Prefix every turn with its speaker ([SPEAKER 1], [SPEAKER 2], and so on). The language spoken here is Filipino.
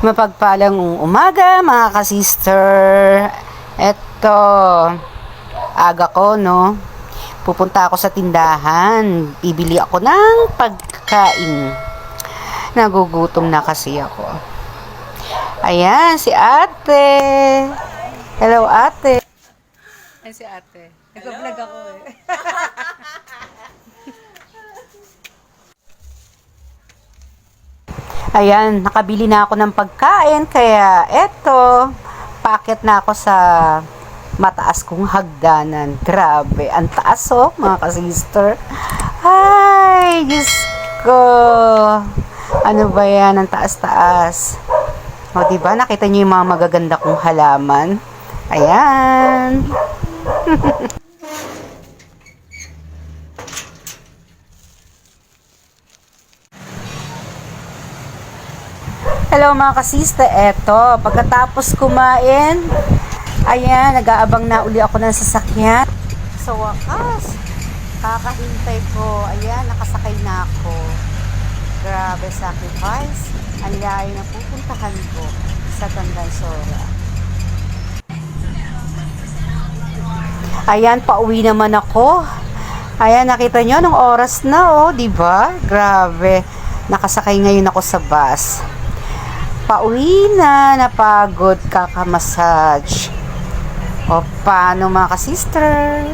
[SPEAKER 1] Mapagpalang umaga mga ka-sister. Eto, aga ko, no? Pupunta ako sa tindahan. Bibili ako ng pagkain. Nagugutom na kasi ako. Ayan, si ate. Hello, ate. Ayan si ate. Nag-vlog ako eh. Ayan, nakabili na ako ng pagkain, kaya eto, paakyat na ako sa mataas kong hagdanan. Grabe, ang taas oh, mga ka-sister. Ay, Diyos ko. Ano ba yan, ang taas-taas. O, diba, nakita niyo yung mga magaganda kong halaman? Ayan. Hello mga kasista, eto, pagkatapos kumain, ayan, nag-aabang na uli ako ng sasakyan. Sa wakas, kakahintay ko, ayan, nakasakay na ako. Grabe sacrifice, ang layo na pupuntahan ko sa Tandansora. Ayan, pauwi naman ako. Ayan, nakita nyo, nung oras na, oh, diba? Grabe, nakasakay ngayon ako sa bus. Pauwi na, napagod, kakamassage. O, paano mga ka-sister?